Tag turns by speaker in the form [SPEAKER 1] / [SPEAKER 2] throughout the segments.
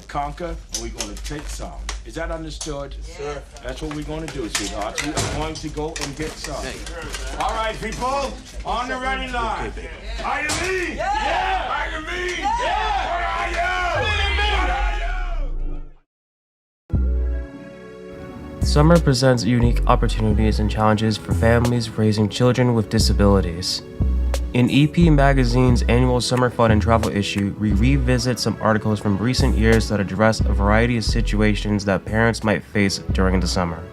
[SPEAKER 1] conquer and we're going to take some. Is that understood? Yes, sir. That's what we're going to do, sweethearts. We are going to go and get some. All right, people, on the ready line. Are you me? Yeah! Are you me? Yeah! What are you?
[SPEAKER 2] Summer presents unique opportunities and challenges for families raising children with disabilities. In EP Magazine's annual Summer Fun and Travel issue, we revisit some articles from recent years that address a variety of situations that parents might face during the summer.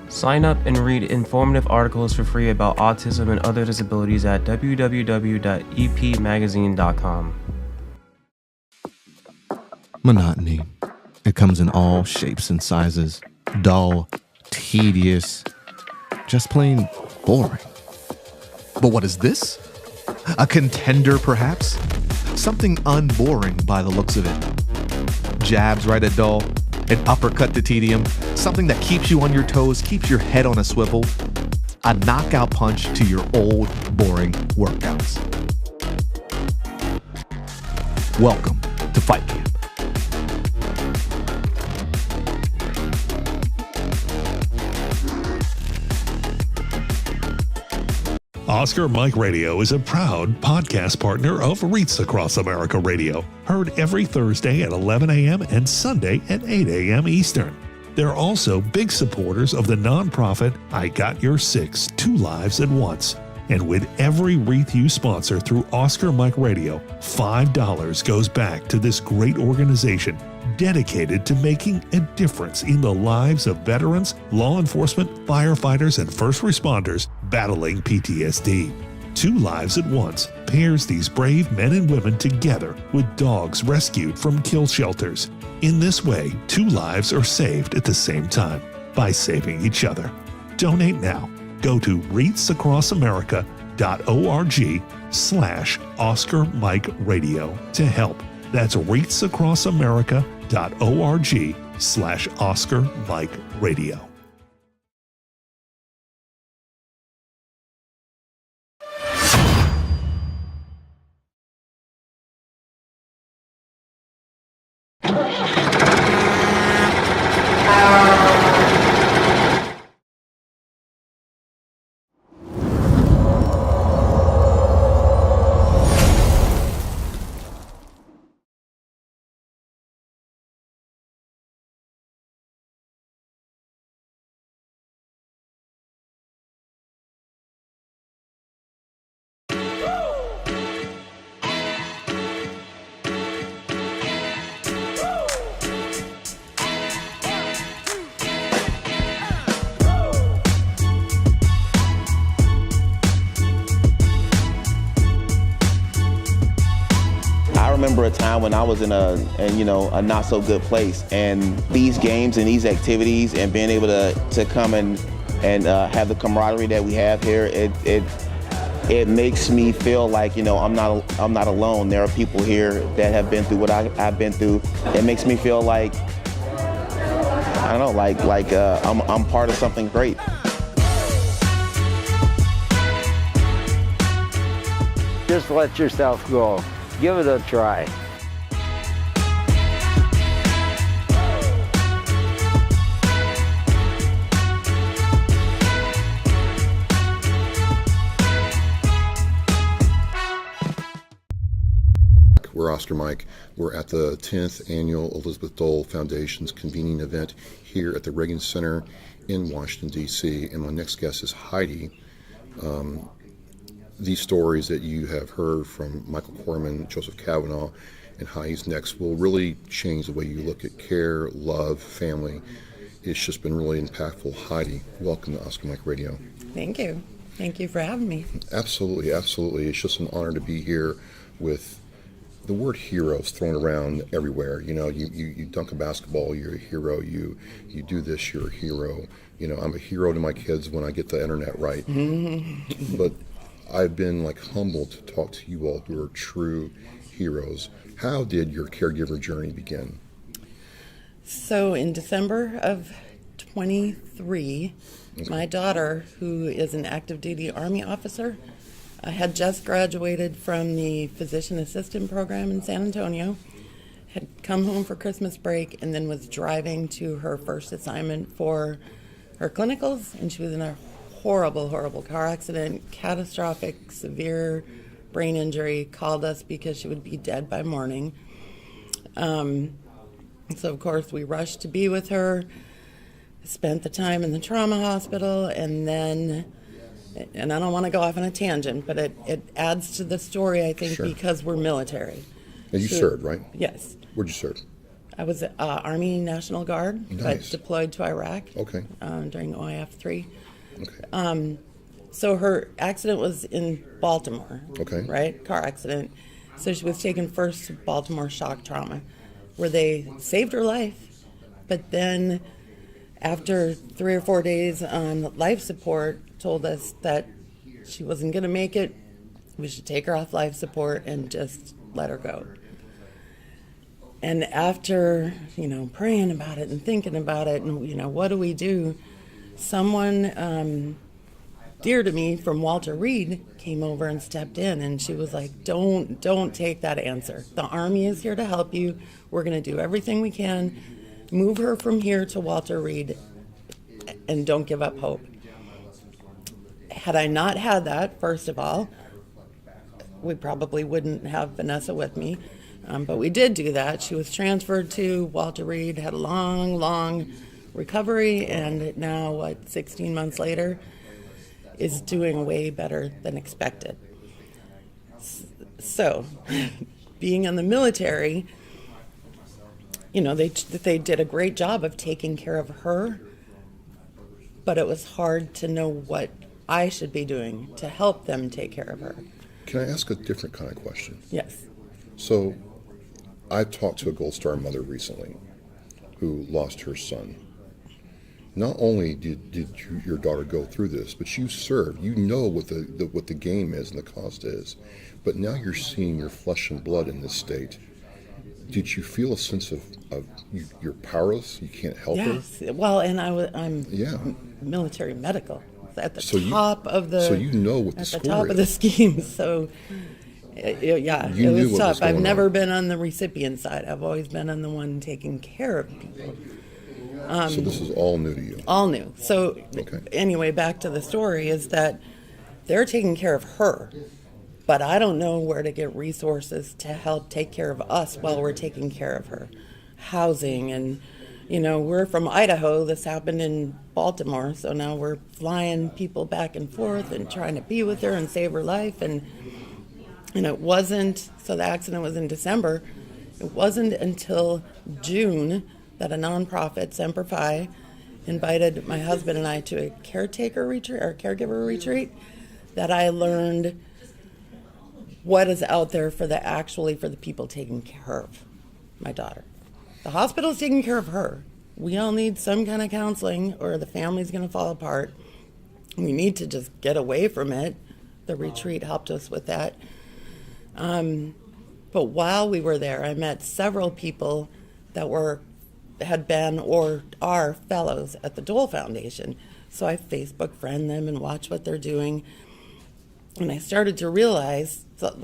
[SPEAKER 2] Sign up and read informative articles for free about autism and other disabilities at www.epmagazine.com.
[SPEAKER 3] Monotony. It comes in all shapes and sizes. Dull, tedious, just plain boring. But what is this? A contender, perhaps? Something unboring by the looks of it. Jabs right at dull, an uppercut to tedium, something that keeps you on your toes, keeps your head on a swivel, a knockout punch to your old, boring workouts. Welcome to Fight Camp.
[SPEAKER 4] Oscar Mike Radio is a proud podcast partner of Reach Across America Radio, heard every Thursday at 11 a.m. and Sunday at 8 a.m. Eastern. They're also big supporters of the nonprofit I Got Your Six, Two Lives at Once. And with every wreath you sponsor through Oscar Mike Radio, $5 goes back to this great organization dedicated to making a difference in the lives of veterans, law enforcement, firefighters, and first responders battling PTSD. Two Lives at Once pairs these brave men and women together with dogs rescued from kill shelters. In this way, two lives are saved at the same time by saving each other. Donate now. Go to reachacrossamerica.org/Oscar Mike Radio to help. That's reachacrossamerica.org/Oscar Mike Radio.
[SPEAKER 5] I remember a time when I was in a not so good place, and these games and these activities and being able to come and have the camaraderie that we have here, it makes me feel like I'm not alone. There are people here that have been through what I've been through. It makes me feel like I don't know, I'm part of something great.
[SPEAKER 6] Just let yourself go. Give it a try.
[SPEAKER 7] We're Oscar Mike. We're at the 10th Annual Elizabeth Dole Foundation's convening event here at the Reagan Center in Washington, D.C. And my next guest is Heidi. These stories that you have heard from Michael Corman, Joseph Kavanaugh, and Heidi's next will really change the way you look at care, love, family. It's just been really impactful. Heidi, welcome to Oscar Mike Radio.
[SPEAKER 8] Thank you. Thank you for having me.
[SPEAKER 7] Absolutely, absolutely. It's just an honor to be here with the word heroes thrown around everywhere. You dunk a basketball, you're a hero. You do this, you're a hero. I'm a hero to my kids when I get the internet right. Mm-hmm. But I've been humbled to talk to you all who are true heroes. How did your caregiver journey begin?
[SPEAKER 8] So in December of 23, my daughter, who is an active duty Army officer, had just graduated from the physician assistant program in San Antonio, had come home for Christmas break and then was driving to her first assignment for her clinicals, and she was in a horrible, horrible car accident, catastrophic, severe brain injury, called us because she would be dead by morning. So, of course, we rushed to be with her, spent the time in the trauma hospital, and then, and I don't want to go off on a tangent, but it adds to the story, I think, because we're military.
[SPEAKER 7] And you served, right?
[SPEAKER 8] Yes.
[SPEAKER 7] Where'd you serve?
[SPEAKER 8] I was Army National Guard,
[SPEAKER 7] Nice.
[SPEAKER 8] but deployed to Iraq during OIF 3.
[SPEAKER 7] Okay.
[SPEAKER 8] So her accident was in Baltimore,
[SPEAKER 7] Okay.
[SPEAKER 8] right? Car accident. So she was taken first to Baltimore shock trauma, where they saved her life. But then after 3 or 4 days on life support, told us that she wasn't going to make it. We should take her off life support and just let her go. And after, praying about it and thinking about it and, what do we do? Someone dear to me from Walter Reed came over and stepped in, and she was like, don't take that answer. The Army is here to help you. We're going to do everything we can. Move her from here to Walter Reed, and don't give up hope. Had I not had that, first of all, we probably wouldn't have Vanessa with me. But we did do that. She was transferred to Walter Reed, had a long, long recovery, and now, 16 months later, is doing way better than expected. So, being in the military, they did a great job of taking care of her, but it was hard to know what I should be doing to help them take care of her.
[SPEAKER 7] Can I ask a different kind of question?
[SPEAKER 8] Yes.
[SPEAKER 7] So, I talked to a Gold Star mother recently who lost her son. Not only did your daughter go through this, but you served. You know what the game is and the cost is. But now you're seeing your flesh and blood in this state. Did you feel a sense of you're powerless? You can't help her?
[SPEAKER 8] Yes. Well, and I'm military medical at the top of the.
[SPEAKER 7] So you know what the score is.
[SPEAKER 8] At the top of the scheme. So, it was tough. I've never been on the recipient side. I've always been on the one taking care of people.
[SPEAKER 7] So this is all new to you?
[SPEAKER 8] All new. So anyway, back to the story is that they're taking care of her, but I don't know where to get resources to help take care of us while we're taking care of her. Housing and, we're from Idaho. This happened in Baltimore, so now we're flying people back and forth and trying to be with her and save her life. And it wasn't, so the accident was in December. It wasn't until June that a nonprofit, Semper Fi, invited my husband and I to a caretaker retreat or caregiver retreat that I learned what is out there for the people taking care of my daughter. The hospital's taking care of her. We all need some kind of counseling or the family's going to fall apart. We need to just get away from it. The retreat helped us with that. But while we were there, I met several people that had been or are fellows at the Dole Foundation. So I Facebook friend them and watch what they're doing. And I started to realize that,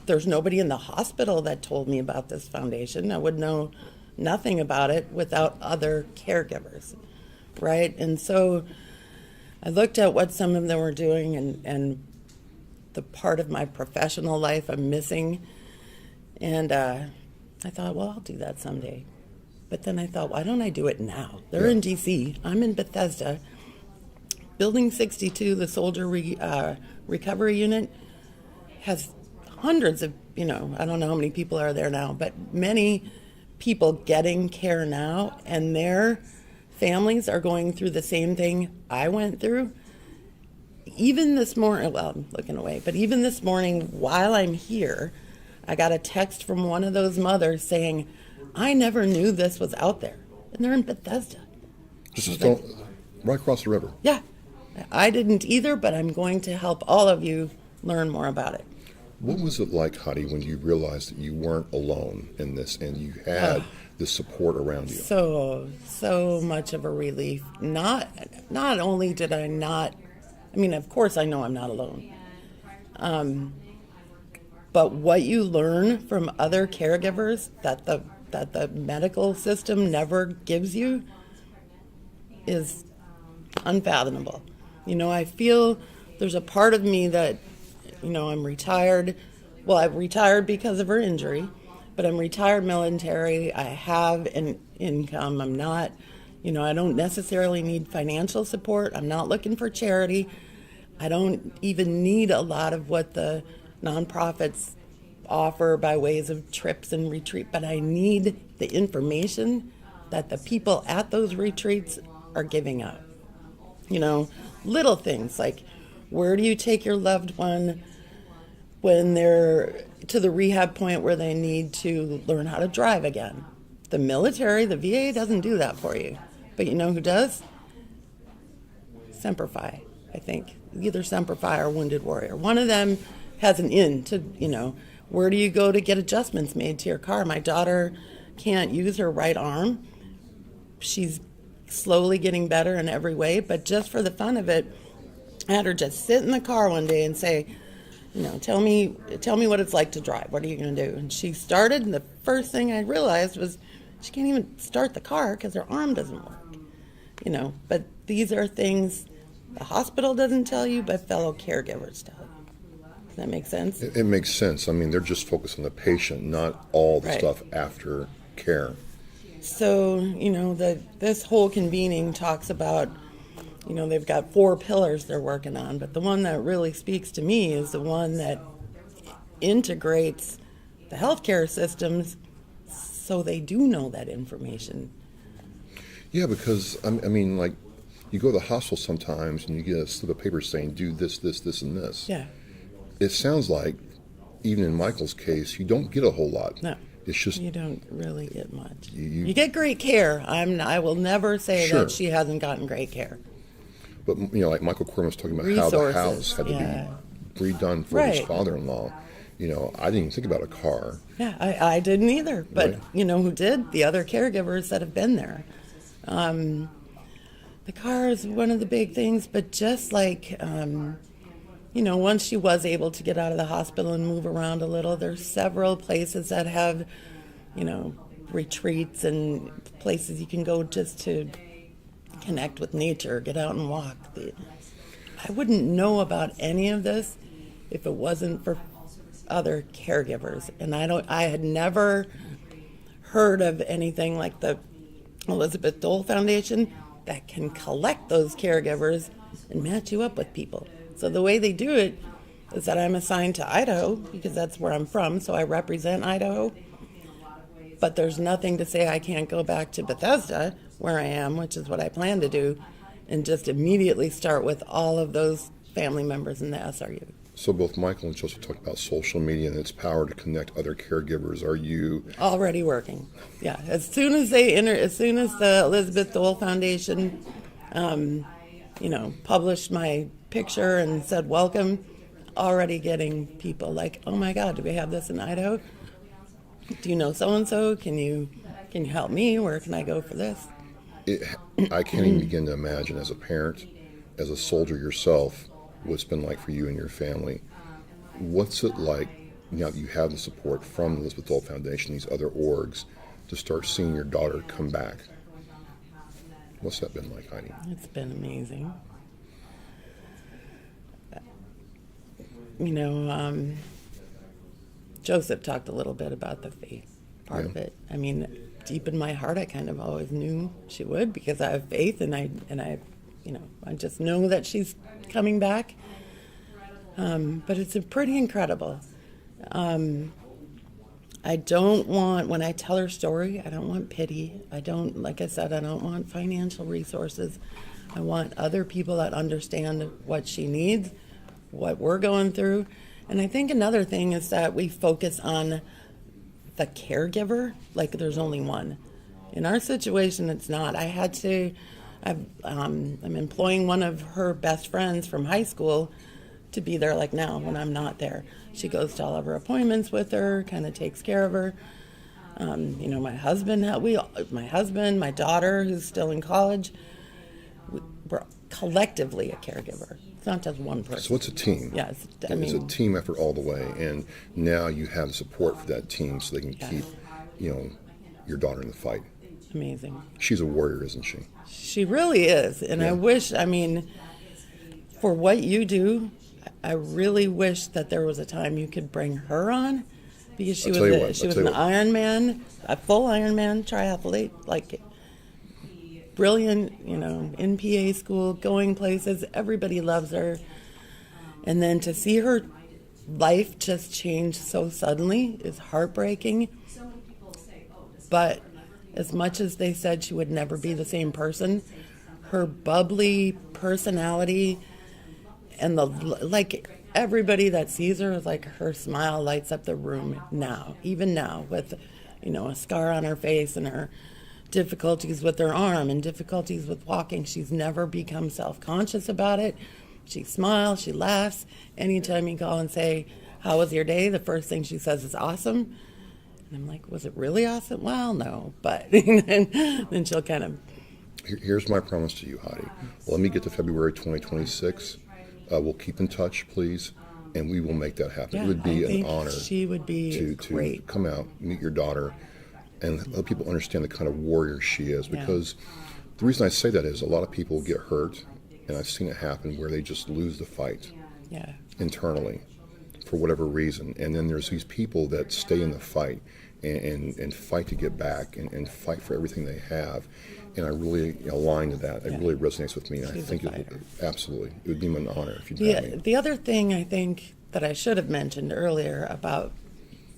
[SPEAKER 8] there's nobody in the hospital that told me about this foundation. I would know nothing about it without other caregivers, right? And so I looked at what some of them were doing and the part of my professional life I'm missing. And I thought, well, I'll do that someday. But then I thought, why don't I do it now? They're in D.C. I'm in Bethesda. Building 62, the soldier recovery unit, has hundreds of, I don't know how many people are there now, but many people getting care now, and their families are going through the same thing I went through. Even this morning, well, I'm looking away, but even this morning while I'm here, I got a text from one of those mothers saying, I never knew this was out there. And they're in Bethesda.
[SPEAKER 7] Just right across the river.
[SPEAKER 8] Yeah. I didn't either, but I'm going to help all of you learn more about it.
[SPEAKER 7] What was it like, Heidi, when you realized that you weren't alone in this and you had the support around you?
[SPEAKER 8] So much of a relief. Not only did I not, of course I know I'm not alone. But what you learn from other caregivers, that that the medical system never gives you is unfathomable. I feel there's a part of me that, I'm retired. Well, I'm retired because of her injury, but I'm retired military. I have an income. I'm not, I don't necessarily need financial support. I'm not looking for charity. I don't even need a lot of what the nonprofits offer by ways of trips and retreat, but I need the information that the people at those retreats are giving out. Little things like, where do you take your loved one when they're to the rehab point where they need to learn how to drive again? The military, the VA doesn't do that for you. But you know who does? Semper Fi, I think. Either Semper Fi or Wounded Warrior. One of them has an in to, where do you go to get adjustments made to your car? My daughter can't use her right arm. She's slowly getting better in every way, but just for the fun of it, I had her just sit in the car one day and say, tell me what it's like to drive. What are you going to do? And she started, and the first thing I realized was she can't even start the car because her arm doesn't work. But these are things the hospital doesn't tell you, but fellow caregivers tell you. Does that make sense?
[SPEAKER 7] It makes sense. I mean, they're just focused on the patient, not all the stuff after care.
[SPEAKER 8] So, this whole convening talks about, they've got 4 pillars they're working on, but the one that really speaks to me is the one that integrates the healthcare systems so they do know that information.
[SPEAKER 7] Yeah, because, I mean, like, you go to the hospital sometimes and you get a slip of paper saying, do this, this, this, and this.
[SPEAKER 8] Yeah.
[SPEAKER 7] It sounds like, even in Michael's case, you don't get a whole lot.
[SPEAKER 8] No.
[SPEAKER 7] It's just...
[SPEAKER 8] You don't really get much. You get great care. I will never say that she hasn't gotten great care.
[SPEAKER 7] But, like Michael Corman was talking about
[SPEAKER 8] Resources,
[SPEAKER 7] how the house had to be redone for his father-in-law. I didn't even think about a car.
[SPEAKER 8] Yeah, I didn't either. But, who did? The other caregivers that have been there. The car is one of the big things, but just like, once she was able to get out of the hospital and move around a little, there's several places that have, retreats and places you can go just to connect with nature, get out and walk. I wouldn't know about any of this if it wasn't for other caregivers. And I had never heard of anything like the Elizabeth Dole Foundation that can collect those caregivers and match you up with people. So the way they do it is that I'm assigned to Idaho because that's where I'm from, so I represent Idaho. But there's nothing to say I can't go back to Bethesda, where I am, which is what I plan to do, and just immediately start with all of those family members in the SRU.
[SPEAKER 7] So both Michael and Joseph talked about social media and its power to connect other caregivers. Are you
[SPEAKER 8] already working? Yeah. As soon as the Elizabeth Dole Foundation, published my picture and said welcome, already getting people like, oh my God, do we have this in Idaho? Do you know so and so? Can you help me? Where can I go for this?
[SPEAKER 7] I can't even begin to imagine as a parent, as a soldier yourself, what it's been like for you and your family. What's it like now that you have the support from the Elizabeth Dole Foundation, these other orgs, to start seeing your daughter come back? What's that been like, Heidi?
[SPEAKER 8] It's been amazing. Joseph talked a little bit about the faith part of it. I mean, deep in my heart, I kind of always knew she would because I have faith, and I just know that she's coming back. But it's pretty incredible. I don't want, when I tell her story, I don't want pity. Like I said, I don't want financial resources. I want other people that understand what she needs, what we're going through. And I think another thing is that we focus on the caregiver like there's only one. In our situation, it's not. I'm employing one of her best friends from high school to be there like now when I'm not there. She goes to all of her appointments with her, kind of takes care of her. My husband, my daughter who's still in college, we're collectively a caregiver. It's not just one person.
[SPEAKER 7] So it's a team.
[SPEAKER 8] Yeah,
[SPEAKER 7] it's a team effort all the way, and now you have the support for that team so they can keep, your daughter in the fight.
[SPEAKER 8] Amazing.
[SPEAKER 7] She's a warrior, isn't she?
[SPEAKER 8] She really is. And I wish, for what you do, I really wish that there was a time you could bring her on, because she was an Ironman, a full Ironman triathlete, like brilliant, in PA school, going places. Everybody loves her. And then to see her life just change so suddenly is heartbreaking. But as much as they said she would never be the same person, her bubbly personality and everybody that sees her is like, her smile lights up the room now, even now, with, a scar on her face and her difficulties with her arm and difficulties with walking. She's never become self-conscious about it. She smiles, she laughs. Anytime you call and say, how was your day? The first thing she says is awesome. And I'm like, was it really awesome? Well, no, but then she'll kind of...
[SPEAKER 7] Here's my promise to you, Heidi. Let me get to February 2026. We'll keep in touch, please, and we will make that happen.
[SPEAKER 8] Yeah,
[SPEAKER 7] it would be an honor.
[SPEAKER 8] She would be great.
[SPEAKER 7] To come out, meet your daughter, and let people understand the kind of warrior she is. Because the reason I say that is a lot of people get hurt, and I've seen it happen where they just lose the fight internally for whatever reason. And then there's these people that stay in the fight and fight to get back and fight for everything they have. And I really align to that. It really resonates with me. And I think absolutely, it would be an honor if you'd have me.
[SPEAKER 8] The other thing I think that I should have mentioned earlier about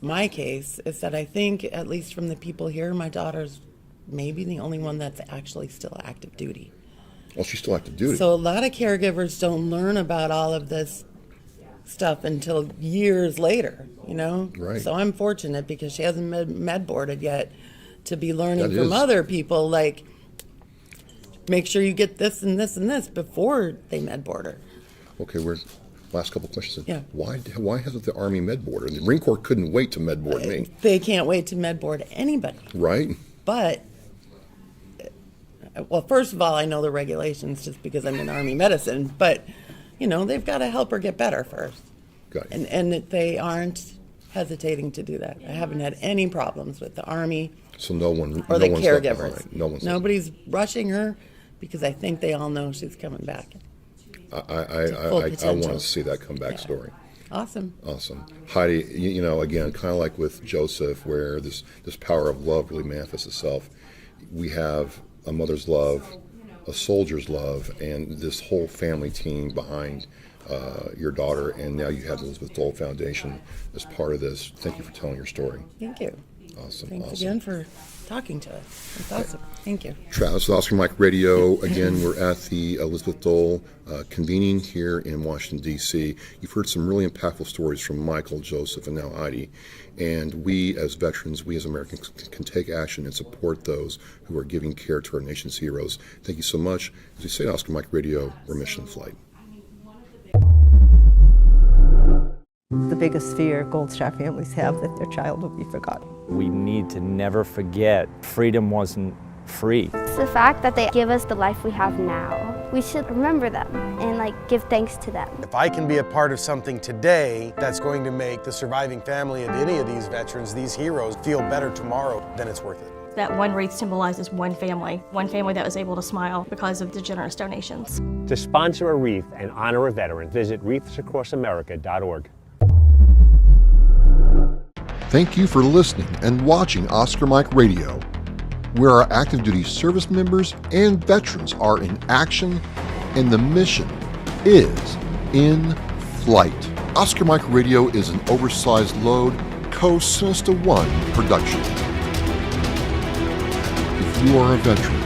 [SPEAKER 8] my case is that I think, at least from the people here, my daughter's maybe the only one that's actually still active duty.
[SPEAKER 7] Well, she's still active duty.
[SPEAKER 8] So a lot of caregivers don't learn about all of this stuff until years later,
[SPEAKER 7] Right.
[SPEAKER 8] So I'm fortunate because she hasn't med boarded yet to be learning from other people, like, make sure you get this and this and this before they med board her.
[SPEAKER 7] Okay, last couple questions.
[SPEAKER 8] Yeah.
[SPEAKER 7] Why hasn't the Army med board her? The Marine Corps couldn't wait to med board me.
[SPEAKER 8] They can't wait to med board anybody.
[SPEAKER 7] Right.
[SPEAKER 8] But, well, first of all, I know the regulations just because I'm in Army medicine, but, they've got to help her get better first.
[SPEAKER 7] Got it.
[SPEAKER 8] And they aren't hesitating to do that. I haven't had any problems with the Army
[SPEAKER 7] So no one
[SPEAKER 8] or
[SPEAKER 7] no
[SPEAKER 8] the
[SPEAKER 7] one's left
[SPEAKER 8] caregivers.
[SPEAKER 7] behind.
[SPEAKER 8] Nobody's rushing her because I think they all know she's coming back.
[SPEAKER 7] I want to see that comeback story.
[SPEAKER 8] Awesome.
[SPEAKER 7] Heidi, again, kind of like with Joseph, where this power of love really manifests itself. We have a mother's love, a soldier's love, and this whole family team behind your daughter, and now you have the Elizabeth Dole Foundation as part of this. Thank you for telling your story.
[SPEAKER 8] Thank you.
[SPEAKER 7] Awesome.
[SPEAKER 8] Thanks again for talking to us. It's awesome. Thank you.
[SPEAKER 7] Travis with Oscar Mike Radio. Again, we're at the Elizabeth Dole convening here in Washington, D.C. You've heard some really impactful stories from Michael, Joseph, and now Heidi. And we as veterans, we as Americans can take action and support those who are giving care to our nation's heroes. Thank you so much. As we say at Oscar Mike Radio, we're mission flight.
[SPEAKER 9] The biggest fear Gold Star families have that their child will be forgotten.
[SPEAKER 10] We need to never forget freedom wasn't free.
[SPEAKER 11] It's the fact that they give us the life we have now. We should remember them and give thanks to them.
[SPEAKER 12] If I can be a part of something today that's going to make the surviving family of any of these veterans, these heroes, feel better tomorrow, then it's worth it.
[SPEAKER 13] That one wreath symbolizes one family that was able to smile because of the generous donations.
[SPEAKER 14] To sponsor a wreath and honor a veteran, visit wreathsacrossamerica.org.
[SPEAKER 7] Thank you for listening and watching Oscar Mike Radio, where our active duty service members and veterans are in action and the mission is in flight. Oscar Mike Radio is an oversized load Co-Sinister One production. If you are a veteran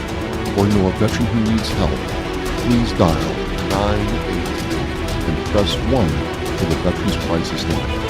[SPEAKER 7] or know a veteran who needs help, please dial 988 and press 1 for the Veterans Crisis Line.